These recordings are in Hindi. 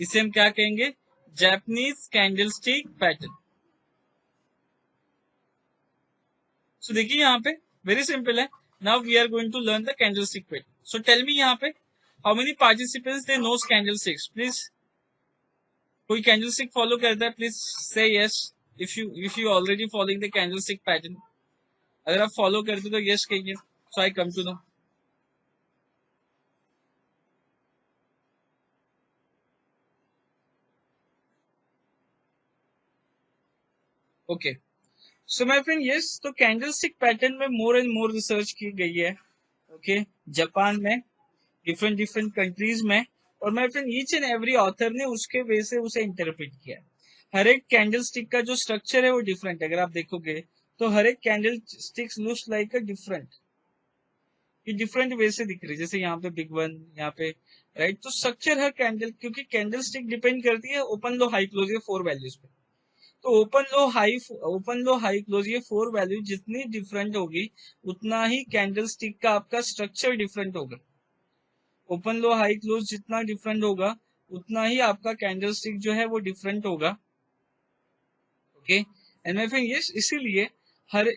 इसे हम क्या कहेंगे, जापानीज कैंडलस्टिक पैटर्न। सो देखिए यहाँ पे वेरी सिंपल है, now we are going to learn the candlestick pattern. So tell me यहाँ पे how many participants they knows candlesticks, please. कोई कैंडलस्टिक फॉलो करता है, please say yes. If you already following the candlestick pattern, अगर आप फॉलो करते हो तो यस कहिए, so I come to know. Okay, so my friend yes, तो कैंडलस्टिक पैटर्न में मोर एंड मोर रिसर्च की गई है, ओके, जापान में, डिफरेंट डिफरेंट कंट्रीज में, और my friend each and every author ने उसके वे से उसे इंटरप्रेट किया। हर एक कैंडल स्टिक का जो स्ट्रक्चर है वो डिफरेंट है। अगर आप देखोगे तो हर एक candle sticks looks like a different, ये डिफरेंट वे से दिख रही है, जैसे यहाँ पे बिग वन, यहाँ पे, राइट। तो स्ट्रक्चर हर कैंडल, क्योंकि कैंडल स्टिक डिपेंड करती है ओपन लो हाई क्लोज, ये 4 वैल्यूज पे। तो ओपन लो हाई क्लोज, ये 4 वैल्यू जितनी डिफरेंट होगी उतना ही कैंडल स्टिक का आपका स्ट्रक्चर डिफरेंट होगा। ओपन लो हाई क्लोज जितना डिफरेंट होगा उतना ही आपका कैंडल स्टिक जो है वो डिफरेंट होगा, okay. And my friend yes, इसीलिए हर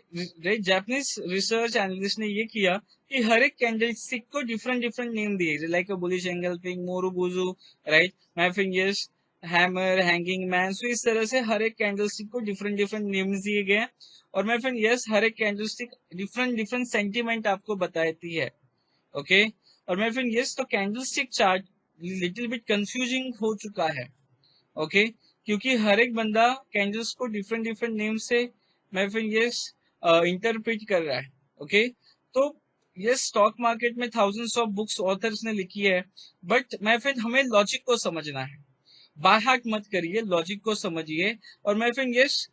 जापानीज रिसर्च एनालिस्ट ने ये किया कि हर एक कैंडल स्टिक को डिफरेंट डिफरेंट नेम दिए, like a bullish engulfing, marubozu, right. My friend yes, hammer, hanging man. So इस तरह से हर एक कैंडल स्टिक को डिफरेंट डिफरेंट नेम्स दिए गए। और माय फ्रेंड यस, हर एक candlestick different different sentiment आपको बताती है, ओके। और माय फ्रेंड यस, तो candlestick chart little bit confusing हो चुका है, ओके, क्योंकि हर एक बंदा कैंडल्स को डिफरेंट डिफरेंट नेम से मैं फिर ये इंटरप्रेट कर रहा है, ओके। तो ये स्टॉक मार्केट में थाउजेंड्स ऑफ बुक्स ऑथर्स ने लिखी है, बट मैं फिर हमें लॉजिक को समझना है, बाय हार्ट मत करिए, लॉजिक को समझिए। और मैं फिर yes,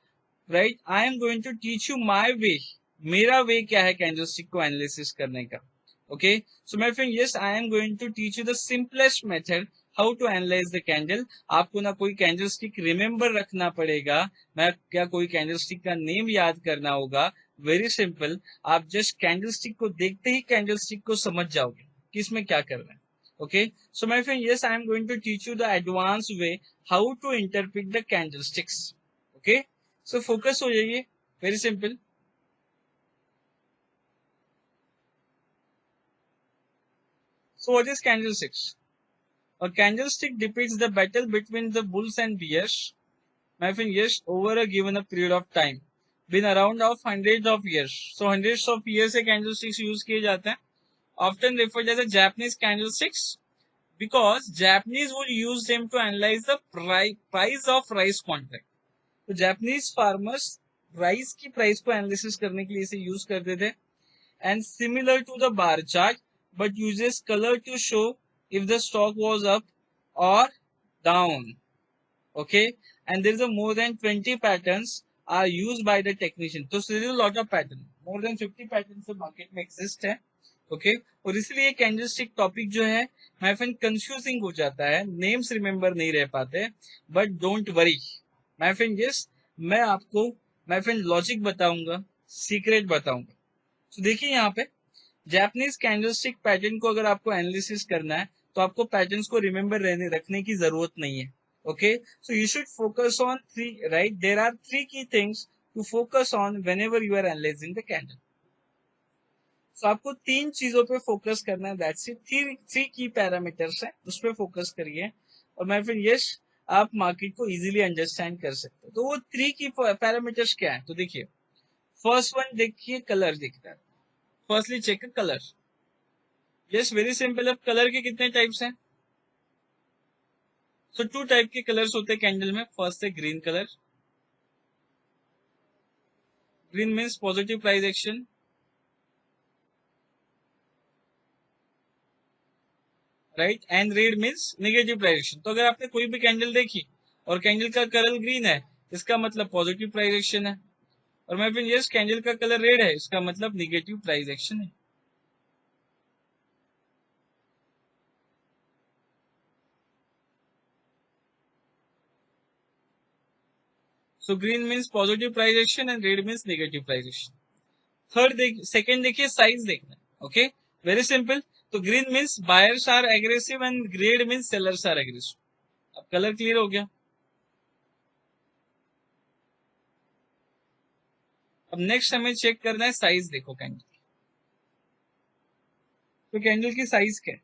right, I am going to teach you my way, मेरा वे क्या है कैंडलस्टिक को एनालिसिस करने का, okay. So my friend yes, I am going to teach you the simplest method how to analyse the candle. आपको ना कोई कैंडल स्टिक रिमेम्बर रखना पड़ेगा, ना क्या कोई कैंडल स्टिक का नेम याद करना होगा, वेरी सिंपल। आप जस्ट कैंडल स्टिक को देखते ही कैंडल स्टिक को समझ जाओगे कि इसमें क्या करना है, okay. So my friend yes, I am going to teach you the advance way how to interpret the candle sticks, okay. So focus हो जाइए, very simple. So what is candlesticks? A candlestick depicts the battle between the bulls and bears, my friend, yes, over a given a period of time, been around of hundreds of years. So hundreds of years से candlesticks use किए जाते हैं, often referred as a Japanese candlesticks because Japanese would use them to analyze the price of rice contract. तो Japanese farmers rice की price को analysis करने के लिए इसे use करते थे, and similar to the bar chart but uses color to show if the stock was up or down, okay. And there is a more than 20 patterns are used by the technician, तो there is a lot of pattern, more than 50 patterns market में exist है, ओके। और इसलिए कैंडलस्टिक टॉपिक जो है माय फ्रेंड कंफ्यूजिंग हो जाता है, नेम्स रिमेंबर नहीं रह पाते, but don't worry my friend, yes, मैं आपको माय फ्रेंड लॉजिक बताऊंगा, सीक्रेट बताऊंगा। तो देखिए यहाँ पे जापानीज कैंडलस्टिक पैटर्न को अगर आपको एनालिसिस करना है तो आपको पैटर्न्स को रिमेंबर रखने की जरूरत नहीं है, okay. So you should focus on three, right, there are three key things to focus on whenever you are analysing the candle. So आपको तीन चीजों पे फोकस करना है, that's it. Three key parameters है, उस पर फोकस करिए, और मैं फिर यस, आप मार्केट को इजीली अंडरस्टैंड कर सकते हो। तो वो थ्री की पैरामीटर्स क्या है, तो देखिए फर्स्ट वन देखिए, कलर दिखता है। Firstly check colour, yes, very simple. अब कलर के कितने टाइप्स हैं, तो टू टाइप के कलर्स होते हैं कैंडल में। फर्स्ट है green colour, green means positive price action, right, and red means negative price action. तो अगर आपने कोई भी कैंडल देखी और कैंडल का कलर ग्रीन है, इसका मतलब पॉजिटिव प्राइस एक्शन है, और मैं फिर यस, कैंडल का कलर रेड है, इसका मतलब नेगेटिव प्राइस एक्शन है। So green means positive price action and red means negative price action. Second देखिए, साइज देखना, ओके, वेरी सिंपल। तो green means buyers are aggressive and red means sellers are aggressive. अब कलर क्लियर हो गया? अब नेक्स्ट हमें चेक करना है साइज। देखो कैंडल, तो कैंडल की साइज क्या है?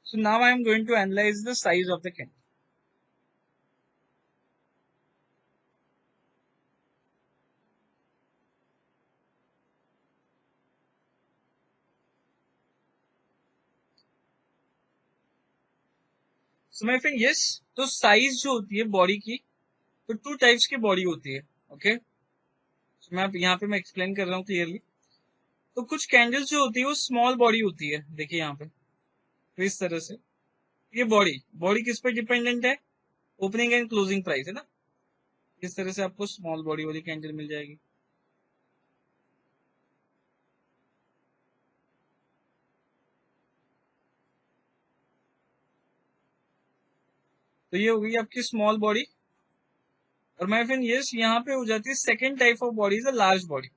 So now I am going to analyse the size of the candle. So my friend yes, तो साइज जो होती है बॉडी की, तो टू टाइप्स की बॉडी होती है। ओके, so मैं यहाँ पे मैं एक्सप्लेन कर रहा हूँ क्लियरली। तो कुछ कैंडल्स जो होती है वो स्मॉल बॉडी होती है, देखिए यहाँ पे, तो इस तरह से ये बॉडी बॉडी किस पे डिपेंडेंट है? ओपनिंग एंड क्लोजिंग प्राइस है ना। इस तरह से आपको स्मॉल बॉडी वाली कैंडल मिल जाएगी। तो ये हो गई आपकी स्मॉल बॉडी। और मैं फिर यस, यहाँ पे हो जाती है second type of body is large body.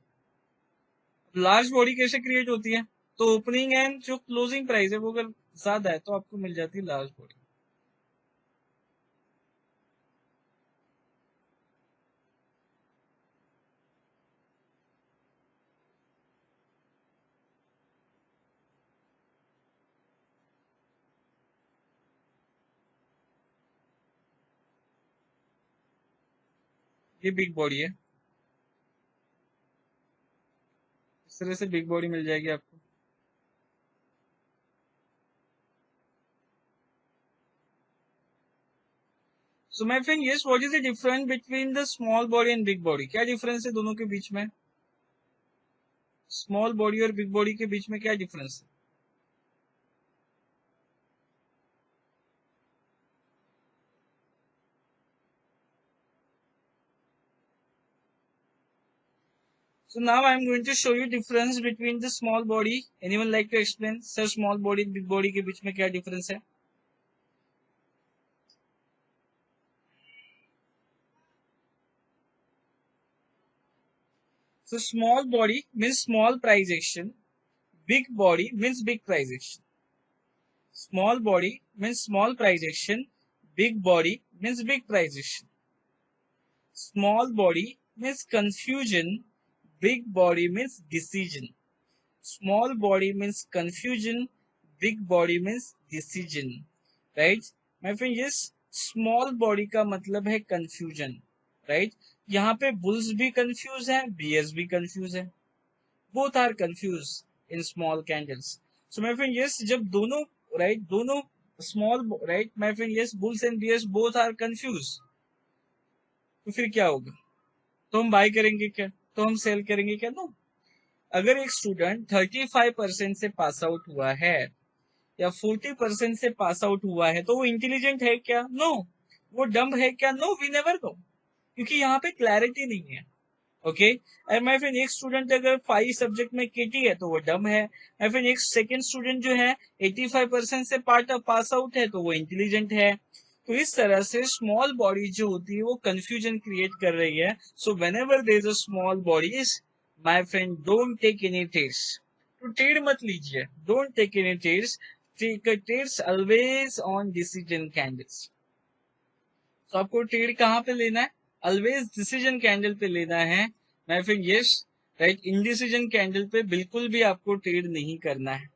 Large body कैसे क्रिएट होती है? तो ओपनिंग एंड जो क्लोजिंग प्राइस है वो अगर ज्यादा है तो आपको मिल जाती है लार्ज बॉडी। ये बिग बॉडी है, इस तरह से बिग बॉडी मिल जाएगी आपको। सो my friend yes, what is the difference between the small body and big body? क्या डिफरेंस है दोनों के बीच में? स्मॉल बॉडी और बिग बॉडी के बीच में क्या डिफरेंस है? So now I am going to show you difference between the small body. Anyone like to explain? Sir, small body big body के बीच में क्या difference है? So small body means small price action. Big body means big price action. Small body means small price action. Big body means big price action. Small body means confusion. Big body means decision. Small body means confusion. Big body means decision. Right my friend, yes, small body का मतलब है कंफ्यूजन। राइट, यहाँ पे बुल्स भी कंफ्यूज है, बीयर्स भी कंफ्यूज है, both are confuse in small candles. So my friend yes, जब दोनों दोनों small my friend yes, bulls and bears both are confuse, तो फिर क्या होगा? तो हम बाय करेंगे क्या? तो हम सेल करेंगे क्या? नो। अगर एक स्टूडेंट 35% से पास आउट हुआ है या 40% से पास आउट हुआ है तो वो इंटेलिजेंट है क्या? नो। वो डम्ब है क्या? नो, वी नेवर नो, क्योंकि यहाँ पे क्लैरिटी नहीं है। ओके, एंड माय फ्रेंड, एक स्टूडेंट अगर 5 सब्जेक्ट में केटी है तो वो डम है। माय फ्रेंड, एक सेकंड स्टूडेंट जो है 85% से पास आउट है तो वो इंटेलिजेंट है। तो इस तरह से स्मॉल बॉडी जो होती है वो कंफ्यूजन क्रिएट कर रही है। So whenever there is a small bodies, my friend, don't take any trades. तो टेड मत लीजिए, don't take any trades. Take trades always on decision candles. तो आपको ट्रेड कहाँ पे लेना है? ऑलवेज डिसीजन कैंडल पे लेना है। मैं फिर यस, राइट, इनडिसीजन कैंडल पे बिल्कुल भी आपको ट्रेड नहीं करना है।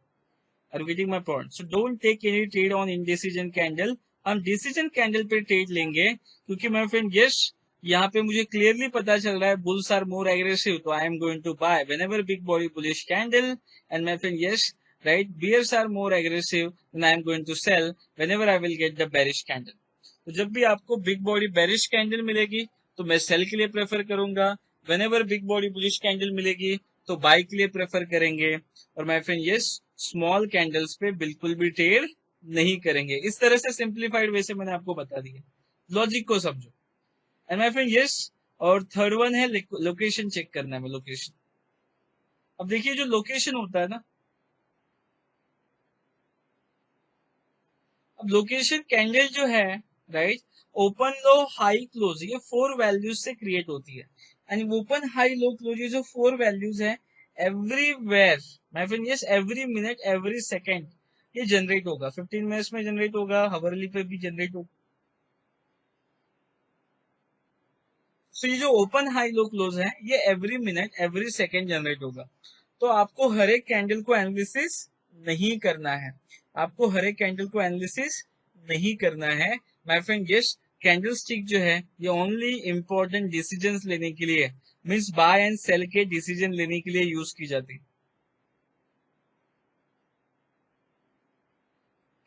Are you getting my point? So don't take any trade on indecision candle. हम डिसीजन कैंडल पे ट्रेड लेंगे, क्योंकि मैं फ्रेंड यस, यहाँ पे मुझे क्लियरली पता चल रहा है बुल्स आर मोर एग्रेसिव, तो I am going to buy whenever big body bullish candle. And my friend yes, right, bears are more aggressive, then I am going to sell whenever I will get the bearish candle. तो जब भी आपको बिग बॉडी बेरिश कैंडल मिलेगी तो मैं सेल के लिए प्रेफर करूंगा। When ever big body bullish candle मिलेगी तो बाय के लिए प्रेफर करेंगे। और my friend yes, small candles पे बिल्कुल भी ट्रेड नहीं करेंगे। इस तरह से सिंप्लीफाइड वे से मैंने आपको बता दिया, लॉजिक को समझो। एंड माय फ्रेंड यस, और थर्ड वन है लोकेशन चेक करना है, लोकेशन। अब देखिए जो लोकेशन होता है ना, अब लोकेशन कैंडल जो है, राइट, ओपन लो हाई क्लोज, ये 4 वैल्यूज से क्रिएट होती है। And open high low close, ये जो 4 वैल्यूज है, everywhere, my friend yes, every minute every second ये जनरेट होगा। 15 मिनट्स में जनरेट होगा, हवरली पे भी जनरेट होगा, सो ये जो ओपन हाई लो क्लोज है ये every minute every second generate होगा। तो आपको हर एक कैंडल को एनालिसिस नहीं करना है, आपको हर एक कैंडल को एनालिसिस नहीं करना है my friend. Yes, candlestick जो है ये ओनली इंपॉर्टेंट डिसीजंस लेने के लिए, मीन्स बाय एंड सेल के डिसीजन लेने के लिए यूज की जाती।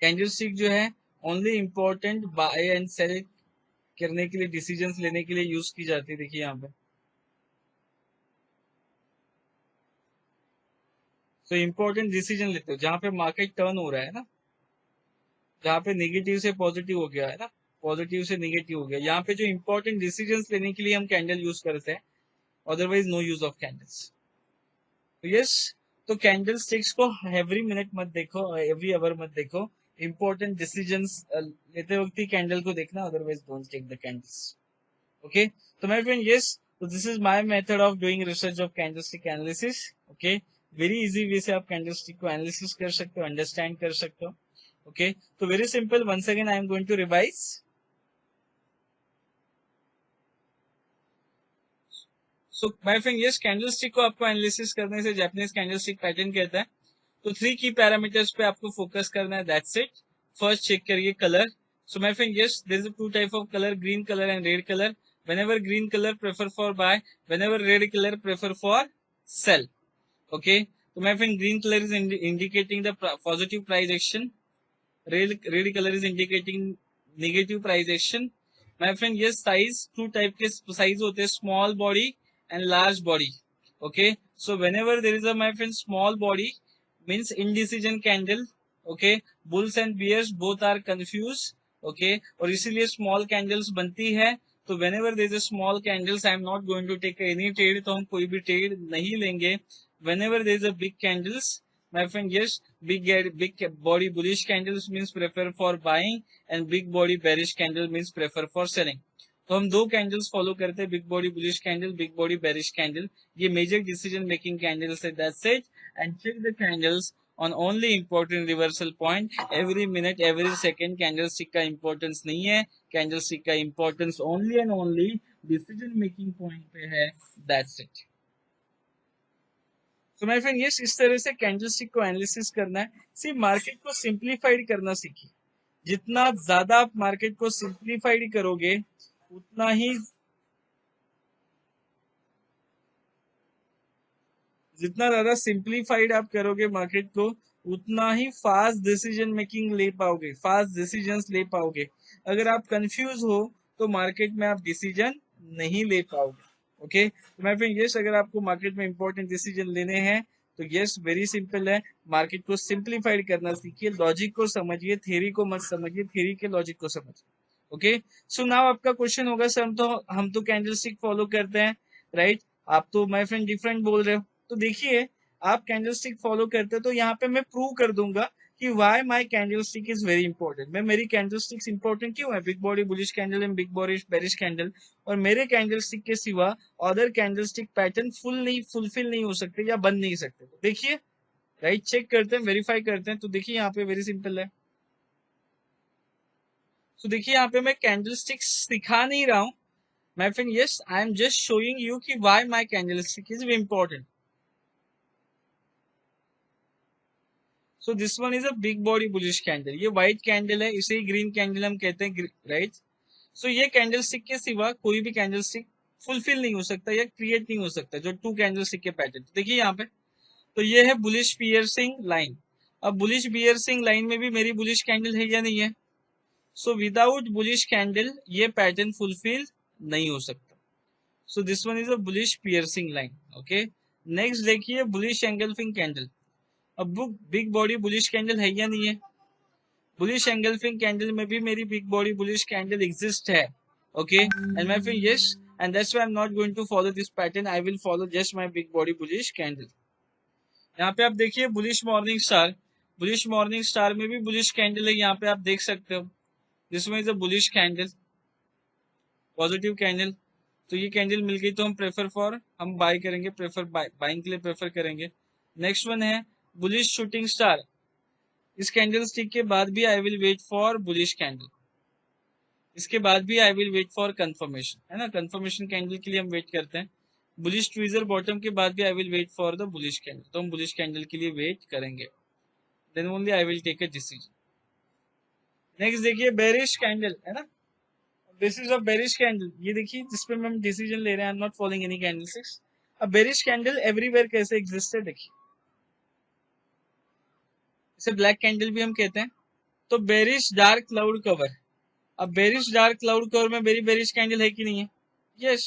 कैंडल स्टिक जो है only important buy and sell करने के लिए, डिसीजंस लेने के लिए यूज की जाती है। देखिए यहाँ पे तो इंपॉर्टेंट डिसीजन लेते हो जहां पे मार्केट टर्न हो रहा है ना, जहाँ पे नेगेटिव से पॉजिटिव हो गया है ना, पॉजिटिव से नेगेटिव हो गया, यहाँ पे जो इंपॉर्टेंट डिसीजंस लेने के लिए हम कैंडल यूज करते हैं, otherwise no use of candles. तो यस, तो कैंडल स्टिक्स को एवरी मिनट मत देखो, एवरी आवर मत देखो, इंपॉर्टेंट डिसीजंस लेते वक्त ही कैंडल को देखना, otherwise don't take the candles. Okay, तो माय फ्रेंड यस, तो this is my method of doing research of candlestick analysis. Okay, very easy way से आप कैंडल स्टिक को एनालिसिस कर सकते हो, अंडरस्टैंड कर सकते हो। ओके, तो very simple, once again I am going to revise. So my friend yes, candlestick को आपको एनालिसिस करने से जापानीज कैंडल स्टिक पैटर्न कहता है। तो 3 की पैरामीटर्स पे आपको फोकस करना है, दैट्स इट। फर्स्ट चेक करिए colour. So my friend yes, there is 2 type of colour, green colour and red colour. whenever green color prefer for buy, whenever red color prefer for sell. Okay, so my friend green color is indicating the positive price action, red color is indicating negative price action. My friend yes, size 2 type के साइज होते हैं, small body and large body. Okay, so whenever there is a my friend small body means indecision candle। Okay, bulls and bears both are confuse. Okay, और इसीलिए स्मॉल कैंडल्स बनती है। तो whenever there is a small candles I am not going to take any trade, तो हम कोई भी ट्रेड नहीं लेंगे। whenever there is a big candles my friend yes, big body bullish candles means prefer for buying and big body bearish candle means prefer for selling। तो हम 2 कैंडल्स फॉलो करते हैं, big body bullish candle, big body bearish candle. ये मेजर डिसीजन मेकिंग कैंडल्स है, that's it. And check the candles on only important reversal point, every minute every second candlestick का इंपॉर्टेंस नहीं है, कैंडलस्टिक का importance only and only decision making point पे है, दैट्स इट। तो माय फ्रेंड यस, इस तरह से कैंडलस्टिक को एनालिसिस करना है। सी मार्केट को सिंप्लीफाइड करना सीखिए, जितना ज्यादा आप मार्केट को सिंप्लीफाइड करोगे उतना ही, जितना ज्यादा सिंप्लीफाइड आप करोगे मार्केट को उतना ही फास्ट डिसीजन मेकिंग ले पाओगे, फास्ट डिसीजंस ले पाओगे। अगर आप कंफ्यूज हो तो मार्केट में आप डिसीजन नहीं ले पाओगे। ओके, तो मैं फिर यस, अगर आपको मार्केट में इंपॉर्टेंट डिसीजन लेने हैं तो यस, वेरी सिंपल है, मार्केट को सिंप्लीफाइड करना सीखिए, लॉजिक को समझिए, थ्योरी को मत समझिए, थ्योरी के लॉजिक को समझिए। ओके, सो नाउ आपका क्वेश्चन होगा सर हम तो कैंडलस्टिक फॉलो करते हैं, राइट? आप तो माय फ्रेंड डिफरेंट बोल रहे हो। तो देखिए, आप कैंडलस्टिक फॉलो करते हो तो यहाँ पे मैं प्रूव कर दूंगा कि why my candlestick is very important. मैं मेरी कैंडलस्टिक्स इंपॉर्टेंट क्यों है, big body bullish candle and big body bearish candle, और मेरे कैंडलस्टिक के सिवा अदर कैंडलस्टिक पैटर्न फुलफिल नहीं हो सकते या बन नहीं सकते। तो देखिए, राइट, चेक करते हैं, वेरीफाई करते हैं। तो देखिए यहाँ पे वेरी सिंपल है। तो देखिए यहाँ पे मैं कैंडलस्टिक्स सिखा नहीं रहा हूँ my friend, yes I am just showing you कि why my candlestick is important. So this one is a big body bullish candle, ये व्हाइट कैंडल है, इसे ही ग्रीन कैंडल हम कहते हैं, राइट? सो ये कैंडलस्टिक के सिवा कोई भी कैंडलस्टिक फुलफिल नहीं हो सकता या क्रिएट नहीं हो सकता जो 2 कैंडलस्टिक के पैटर्न। देखिए यहाँ पे, तो ये है बुलिश पियर्सिंग लाइन। अब बुलिश पियर्सिंग लाइन में भी मेरी बुलिश कैंडल है या नहीं है? सो विदाउट बुलिश कैंडल ये पैटर्न फुलफिल नहीं हो सकता। सो this one is a bullish piercing line. Okay, next देखिए बुलिश एंगल्फिंग कैंडल। अब बिग बॉडी बुलिश कैंडल है या नहीं है? बुलिश एंगल्फिंग कैंडल में भी मेरी big body bullish candle exist है। Okay, and my friend yes, and that's why I am not going to follow this pattern, I will follow just my big body bullish candle. यहाँ पे आप देखिए bullish morning star, bullish morning star में भी बुलिश कैंडल है, यहाँ पे आप देख सकते हो, जिसमें is a bullish candle, positive candle. तो ये कैंडल मिल गई तो हम प्रेफर फॉर, हम बाय करेंगे, प्रेफर बाइंग के लिए प्रेफर करेंगे। नेक्स्ट वन है बुलिश शूटिंग स्टार, इस कैंडल स्टिक के बाद भी I will wait for bullish candle. इसके बाद भी I will wait for confirmation, है ना, कंफर्मेशन कैंडल के लिए हम वेट करते हैं। बुलिश ट्वीजर बॉटम के बाद भी I will wait for the bullish candle, तो हम बुलिश कैंडल के लिए वेट करेंगे, then only I will take a decision. Next देखिए बेरिश कैंडल, है ना, बेसिस ऑफ बेरिश कैंडल, ये देखिए जिसपे हम डिसीजन ले रहे हैं, आई am not following any candlesticks. अब बेरिश कैंडल एवरीवेयर कैसे एग्जिस्ट है देखिए, इसे ब्लैक कैंडल भी हम कहते हैं। तो बेरिश डार्क क्लाउड कवर, अब बेरिश डार्क क्लाउड कवर में मेरी बेरिश कैंडल है कि नहीं है? Yes,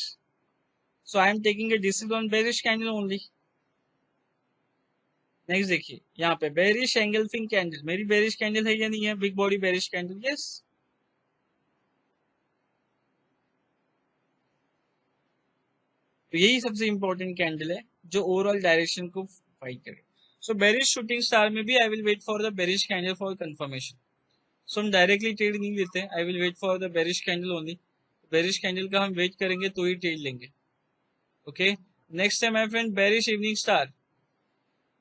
so I am taking a decision on bearish candle only. Next देखिए यहाँ पे बेरिश एंगल्फिंग कैंडल, मेरी बेरिश कैंडल है या नहीं है? Big body bearish candle, yes. तो यही सबसे इंपॉर्टेंट कैंडल है जो ओवरऑल डायरेक्शन को फाइट करे। सो बेरिश शूटिंग स्टार में भी I will wait for the bearish candle for confirmation. So हम डायरेक्टली ट्रेड नहीं लेते, I will wait for the bearish candle only. Bearish candle का हम वेट करेंगे तो ही ट्रेड लेंगे। ओके, नेक्स्ट है my friend bearish evening star.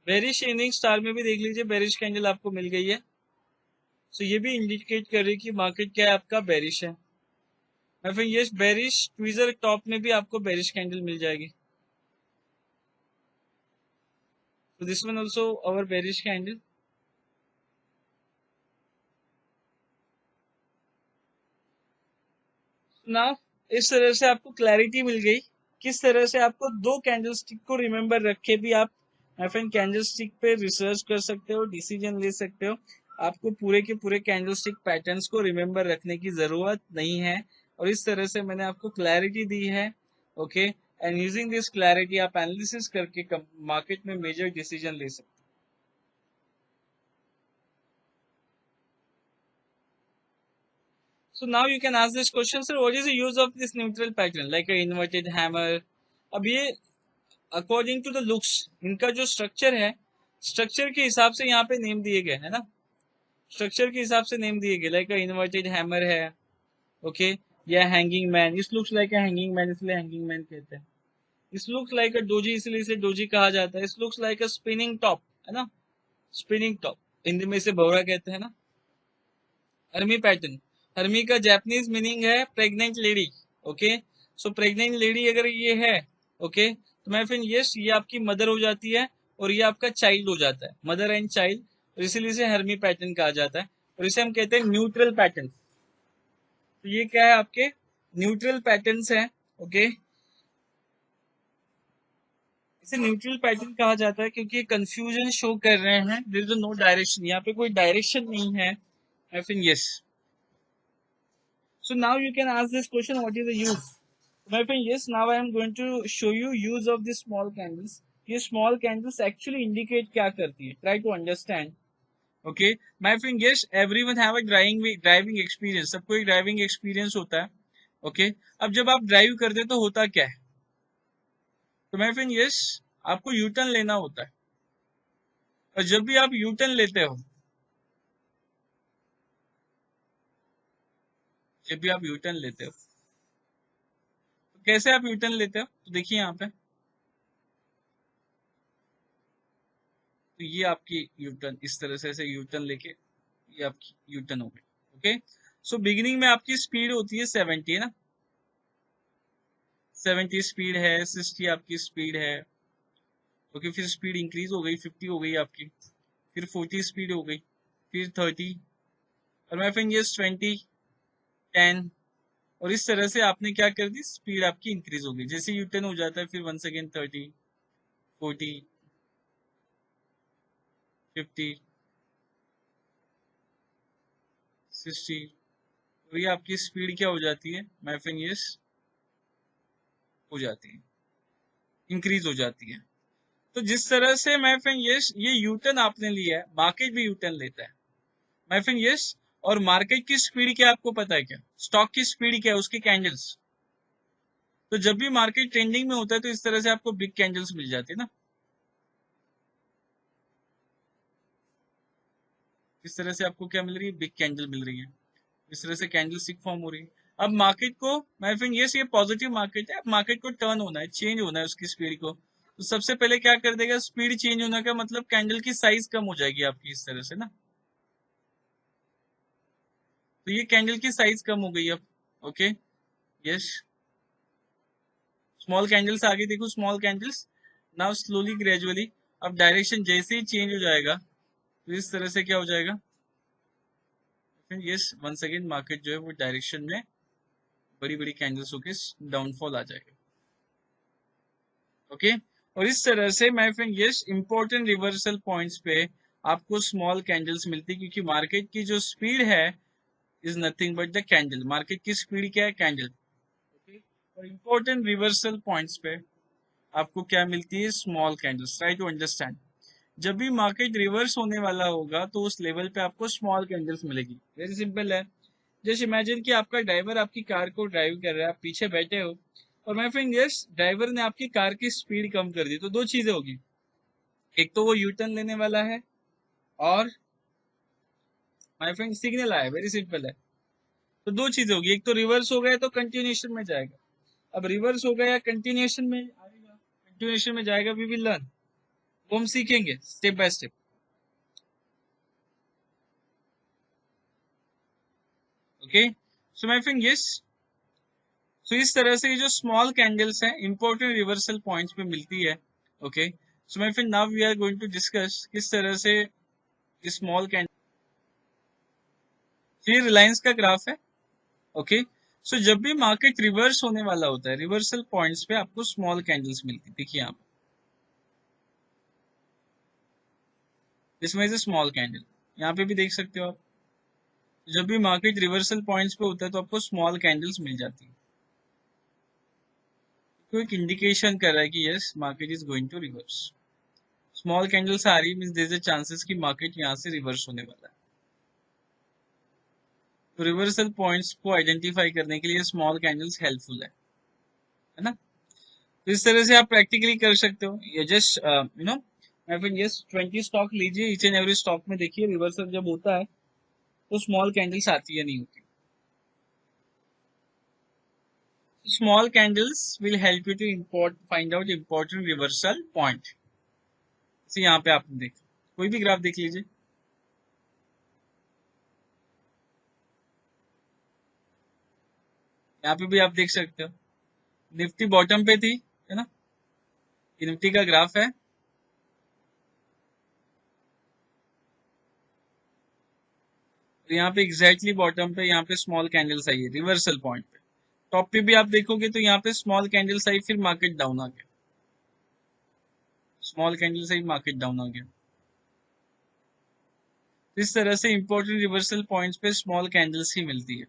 Bearish evening star में भी देख लीजिए बेरिश कैंडल आपको मिल गई है। सो ये भी इंडिकेट कर रही है कि मार्केट क्या है आपका, बेरिश है। My friend yes, bearish tweezer top में भी आपको बेरिश कैंडल मिल जाएगी। So this one also our bearish candle. Now इस तरह से आपको क्लैरिटी मिल गई किस तरह से आपको दो कैंडल स्टिक को रिमेंबर रख के भी आप माय फ्रेंड कैंडल स्टिक पे रिसर्च कर सकते हो, डिसीजन ले सकते हो। आपको पूरे के पूरे कैंडल स्टिक पैटर्न्स को रिमेंबर रखने की जरूरत नहीं है, और इस तरह से मैंने आपको क्लैरिटी दी है। Okay, and using this clarity आप एनालिसिस करके मार्केट में मेजर डिसीजन ले सकते हो। So now you can ask this question, sir, what is the use of this neutral pattern like a inverted hammer? अब ये अकॉर्डिंग टू द लुक्स, इनका जो स्ट्रक्चर है, स्ट्रक्चर के हिसाब से यहाँ पे नेम दिए गए, है ना, स्ट्रक्चर के हिसाब से नेम दिए गए, लाइक इन्वर्टेड हैमर है, ओके, या हैंगिंग मैन, इस लुक्स लाइक हैंगिंग मैन इसलिए हैंगिंग मैन कहते हैं। इस लुक्स लाइक अ डोजी इसलिए इसे डोजी कहा जाता है। इस लुक्स लाइक अ स्पिनिंग टॉप, है ना, स्पिनिंग टॉप, हिंदी में इसे भौरा कहते हैं ना। हर्मी पैटर्न, हर्मी का जापानीज मीनिंग है प्रेग्नेंट लेडी। ओके, सो प्रेग्नेंट लेडी अगर ये है, ओके, तो मैं फिर यस, ये आपकी मदर हो जाती है और ये आपका चाइल्ड हो जाता है, मदर एंड चाइल्ड, और इसीलिए इसे हर्मी पैटर्न कहा जाता है, और इसे हम कहते हैं न्यूट्रल पैटर्न। तो ये क्या है, आपके न्यूट्रल पैटर्न्स है। ओके, इसे न्यूट्रल पैटर्न कहा जाता है क्योंकि कंफ्यूजन शो कर रहे हैं, देयर इज नो डायरेक्शन, यहाँ पे कोई डायरेक्शन नहीं है। I think yes. So now you can ask this question, what is the use? My friend, yes, now I am going to show you use of the small candles. ये small candles actually indicate क्या करती है? Try to understand. Okay, my friend, yes, everyone have a driving experience. सबको एक driving experience होता है. Okay, अब जब आप ड्राइव करते हैं तो होता क्या है? तो my friend, yes, आपको यू टर्न लेना होता है, और जब भी आप यू टर्न लेते हो, जब भी आप यू टर्न लेते हो, तो कैसे आप यू टर्न लेते हो? तो देखिए यहाँ पे, तो ये आपकी यूटर्न इस तरह से ऐसे यूटर्न लेके ये आपकी यूटर्न हो गई। ओके, सो बिगिनिंग में आपकी स्पीड होती है 70, है ना, 70 स्पीड है, 60 आपकी स्पीड है। ओके, फिर स्पीड इंक्रीज हो गई, 50 हो गई आपकी, फिर 40 स्पीड हो गई, फिर 30, और मैं फिर ये 20, 10, और इस तरह से आपने क्या कर दी, स्पीड आपकी इंक्रीज हो गई। जैसे यूटर्न हो जाता है फिर वंस अगेन 30, 40, 50, 60, तो ये आपकी स्पीड क्या हो जाती है, मैं फिर ये हो जाती है, इंक्रीज हो जाती है। तो जिस तरह से मैं फ्रेंड ये यूटर्न आपने लिया है, मार्केट भी यूटर्न लेता है मैं फ्रेंड यस। और मार्केट की स्पीड क्या आपको पता है क्या, स्टॉक की स्पीड क्या है, उसकी कैंडल्स। तो जब भी मार्केट ट्रेंडिंग में होता है तो इस तरह से आपको बिग कैंडल्स मिल जाती है ना, इस तरह से आपको क्या मिल रही है, बिग कैंडल मिल रही है, इस तरह से कैंडल स्टिक फॉर्म हो रही है। अब मार्केट को मैं फ्रेंड ये पॉजिटिव मार्केट है, अब मार्केट को टर्न होना है, चेंज होना है उसकी स्पीड को, तो सबसे पहले क्या कर देगा, स्पीड चेंज होने का मतलब कैंडल की साइज कम हो जाएगी आपकी इस तरह से ना, तो ये कैंडल की साइज कम हो गई अब, ओके यस, स्मॉल कैंडल्स आगे देखो, small candles now slowly gradually, अब डायरेक्शन जैसे ही चेंज हो जाएगा तो इस तरह से क्या हो जाएगा, यस वंस अगेन मार्केट जो है वो डायरेक्शन में बड़ी बड़ी कैंडल्स होके डाउनफॉल आ जाएगा। ओके और इस तरह से my friend yes important reversal points पे आपको स्मॉल कैंडल्स मिलती है, क्योंकि मार्केट की जो स्पीड है is nothing but the candle. Market की स्पीड क्या है, कैंडल। ओके और इंपॉर्टेंट रिवर्सल पॉइंट्स पे आपको क्या मिलती है, small candles. Try to understand, जब भी मार्केट रिवर्स होने वाला होगा तो उस लेवल पे आपको स्मॉल कैंडल्स मिलेगी। वेरी सिंपल है। जस्ट इमेजिन कि आपका ड्राइवर आपकी कार को ड्राइव कर रहा है, आप पीछे बैठे हो और माय फ्रेंड यस ड्राइवर ने आपकी कार की स्पीड कम कर दी, तो दो चीजें होगी, एक तो वो यू टर्न लेने वाला है और माय फ्रेंड सिग्नल आया। वेरी सिंपल है। तो दो चीजें होगी, एक तो रिवर्स हो गया तो कंटिन्यूएशन में जाएगा। अब रिवर्स हो गया कंटिन्यूएशन में आएगा, कंटिन्यूएशन में जाएगा, वी विल लर्न, वो हम सीखेंगे step by step. Okay so my friend yes, so इस तरह से ये जो स्मॉल कैंडल्स हैं इंपॉर्टेंट रिवर्सल पॉइंट्स पे मिलती है। Okay so my friend now we are going to discuss किस तरह से स्मॉल कैंडल, फिर रिलायंस का ग्राफ है। ओके सो जब भी मार्केट रिवर्स होने वाला होता है, रिवर्सल पॉइंट्स पे आपको स्मॉल कैंडल्स मिलती है। देखिए यहाँ पे इसमें से स्मॉल कैंडल, यहाँ पे भी देख सकते हो आप, जब भी मार्केट रिवर्सल पॉइंट्स पे होता है तो आपको स्मॉल कैंडल्स मिल जाती है, तो एक इंडिकेशन कर रहा है कि yes market is going to reverse. Small candles आ रही means there is a chances कि मार्केट यहाँ से रिवर्स होने वाला है। तो रिवर्सल पॉइंट्स को आइडेंटिफाई करने के लिए स्मॉल कैंडल्स हेल्पफुल है ना। तो इस तरह से आप प्रैक्टिकली कर सकते हो। ये जस्ट यू नो मैं फिर यस 20 स्टॉक लीजिए, ईच एंड एवरी स्टॉक में देखिए रिवर्सल जब होता है तो स्मॉल कैंडल्स आती है नहीं होती। Small candles will help you to find out important reversal point. यहाँ पे आपने देखा, कोई भी ग्राफ देख लीजिए, यहाँ पे भी आप देख सकते हो निफ्टी बॉटम पे थी, है ना, ये निफ्टी का ग्राफ है। तो यहाँ पे एग्जैक्टली बॉटम पे यहाँ पे स्मॉल कैंडल्स आई है रिवर्सल पॉइंट पे। टॉप पे भी आप देखोगे तो यहाँ पे स्मॉल कैंडल्स आई, फिर मार्केट डाउन आ गया, स्मॉल कैंडल्स आई मार्केट डाउन आ गया। इस तरह से इंपॉर्टेंट रिवर्सल पॉइंट्स पे स्मॉल कैंडल्स ही मिलती है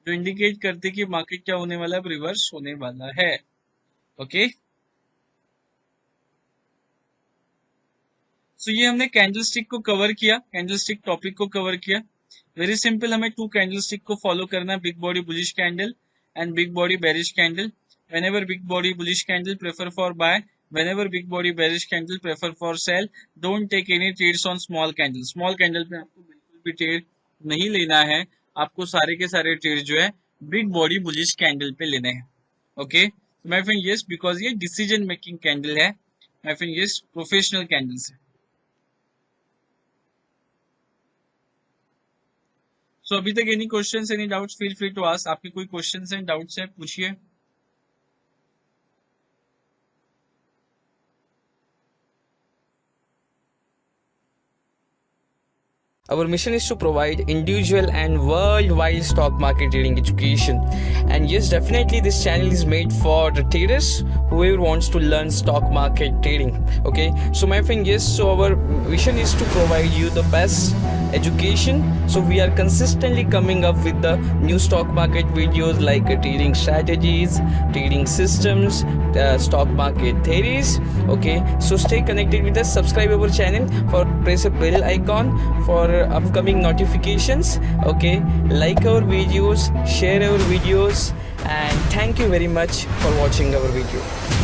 जो इंडिकेट करते कि मार्केट क्या होने वाला है, रिवर्स होने वाला है। ओके सो ये हमने कैंडलस्टिक को कवर किया, कैंडलस्टिक टॉपिक को कवर किया। वेरी सिंपल, हमें टू कैंडलस्टिक को फॉलो करना है, big body bullish candle and big body bearish candle. whenever big body bullish candle prefer for buy, whenever big body bearish candle prefer for sell. Don't take any trades on small candle। small candle पे आपको बिल्कुल भी ट्रेड नहीं लेना है, आपको सारे के सारे ट्रेड जो है बिग बॉडी बुलिश कैंडल पे लेने हैं। Okay my friend yes, because ये डिसीजन मेकिंग कैंडल है, my friend yes professional candles है। सो अभी तक any questions, any doubts, feel free to ask. आपके कोई क्वेश्चंस हैं, डाउट्स हैं, पूछिए। Our mission is to provide individual and worldwide stock market trading education. And yes, definitely this channel is made for the traders, whoever wants to learn stock market trading. Okay, so my friend, yes, so our mission is to provide you the best education. So we are consistently coming up with the new stock market videos like trading strategies, trading systems, stock market theories. Okay, so stay connected with us, subscribe our channel, for press a bell icon for upcoming notifications. Okay, like our videos, share our videos, and thank you very much for watching our video.